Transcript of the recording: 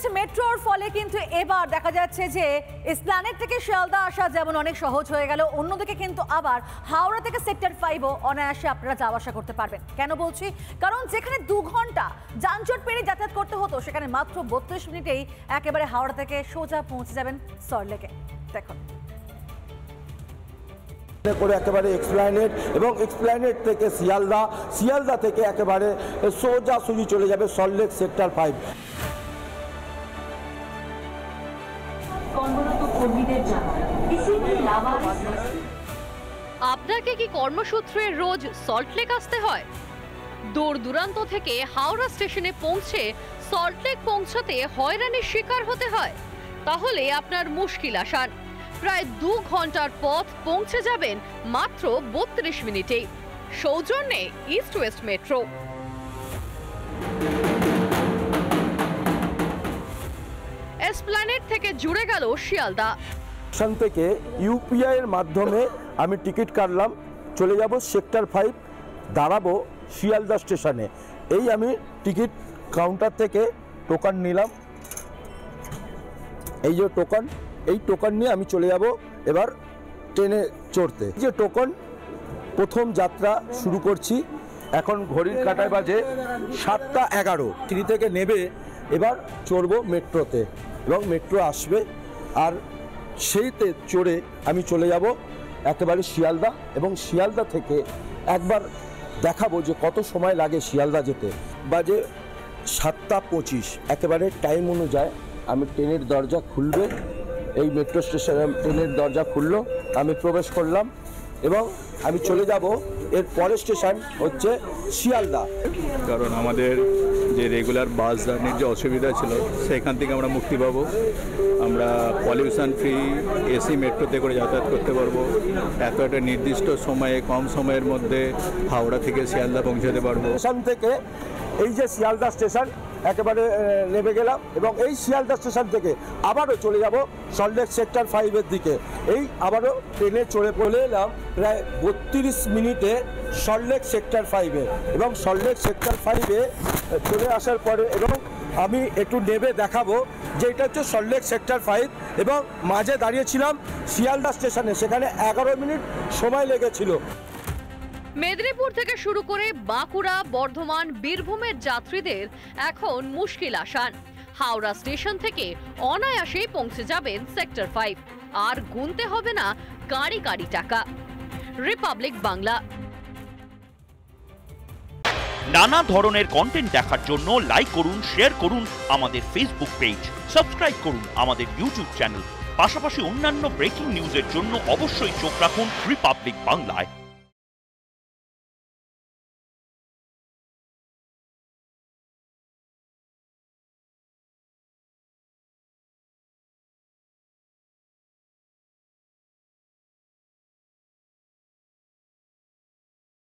মেট্রোর ফলে কিন্তু এবার দেখা যাচ্ছে যে এসপ্ল্যানেড থেকে শিয়ালদা আসা যেমন অনেক সহজ হয়ে গেল, অন্যদিকে কিন্তু আবার হাওড়া থেকে সেক্টর 5ও অনায়াসে আপনারা যাওয়া আসা করতে পারবেন। কেন বলছি? কারণ যেখানে 2 ঘন্টা যানজট পেরিয়ে যাতায়াত করতে হতো সেখানে মাত্র 32 মিনিটেই একেবারে হাওড়া থেকে সোজা পৌঁছে যাবেন সল্টলেকে। দেখুন করে একেবারে এক্সপ্ল্যানেড এবং এক্সপ্ল্যানেড থেকে শিয়ালদা থেকে একেবারে সোজাসুজি চলে যাবে সল্টলেক সেক্টর 5। আপনাকে কি কর্মসূত্রে রোজ সল্টলেক আসতে হয়? দূর দূরান্ত থেকে হাওড়া স্টেশনে পৌঁছে সল্টলেক পৌঁছাতে হয়রানির শিকার হতে হয়? তাহলে আপনার মুশকিল আসান। প্রায় 2 ঘন্টার পথ পৌঁছে যাবেন মাত্র 32 মিনিটেই, সৌজন্যে ইস্ট ওয়েস্ট মেট্রো। এসপ্ল্যানেড থেকে জুড়ে গেল শিয়ালদা। স্টেশন থেকে ইউপিআই এর মাধ্যমে আমি টিকিট কাটলাম, চলে যাব সেক্টর 5, দাঁড়াবো শিয়ালদা স্টেশনে। এই আমি টিকিট কাউন্টার থেকে টোকন নিলাম, এই যে টোকন, এই টোকন নিয়ে আমি চলে যাব এবার ট্রেনে চড়তে। যে টোকন, প্রথম যাত্রা শুরু করছি। এখন ঘড়ির কাঁটায় বাজে 7টা 11। সিঁড়ি থেকে নেবে এবার চড়বো মেট্রোতে এবং মেট্রো আসবে, আর সেইতে চড়ে আমি চলে যাব একেবারে শিয়ালদা এবং শিয়ালদা থেকে একবার দেখাবো যে কত সময় লাগে শিয়ালদা যেতে। বাজে 7টা 25, একেবারে টাইম অনুযায়ী আমি ট্রেনের দরজা খুলবে, এই মেট্রো স্টেশনে ট্রেনের দরজা খুললো, আমি প্রবেশ করলাম এবং আমি চলে যাব এর পরের স্টেশন হচ্ছে শিয়ালদা। কারণ আমাদের যে রেগুলার বাস জার্নির যে অসুবিধা ছিল সেখান থেকে আমরা মুক্তি পাবো। আমরা পলিউশন ফ্রি এসি মেট্রোতে করে যাতায়াত করতে পারবো। এত একটা নির্দিষ্ট সময়ে, কম সময়ের মধ্যে হাওড়া থেকে শিয়ালদা পৌঁছাতে পারবো। স্টেশন থেকে এই যে শিয়ালদা স্টেশন একেবারে নেমে গেলাম এবং এই শিয়ালদা স্টেশন থেকে আবারও চলে যাব সল্টলেক সেক্টর 5-এর দিকে। এই আবারও ট্রেনে চড়ে পড়ে এলাম প্রায় 32 মিনিটে সল্টলেক সেক্টর 5-এ এবং সল্টলেক সেক্টর 5-এ চলে আসার পরে এবং আমি একটু নেবে দেখাবো যে এটা হচ্ছে সল্টলেক সেক্টর 5 এবং মাঝে দাঁড়িয়েছিলাম শিয়ালদা স্টেশনে, সেখানে 11 মিনিট সময় লেগেছিল। মেদিনীপুর থেকে শুরু করে বাঁকুড়া, বর্ধমান, বীরভূমের যাত্রীদের এখন মুশকিল আসান। হাওড়া স্টেশন থেকে অনায়াসেই পৌঁছে যাবেন সেক্টর 5, আর গুনতে হবে না গাড়ি গাড়ি টাকা। রিপাবলিক বাংলা। নানা ধরনের কন্টেন্ট দেখার জন্য লাইক করুন, শেয়ার করুন আমাদের ফেসবুক পেজ, সাবস্ক্রাইব করুন আমাদের ইউটিউব চ্যানেল। পাশাপাশি অন্যান্য ব্রেকিং নিউজের জন্য অবশ্যই চোখ রাখুন রিপাবলিক বাংলায়।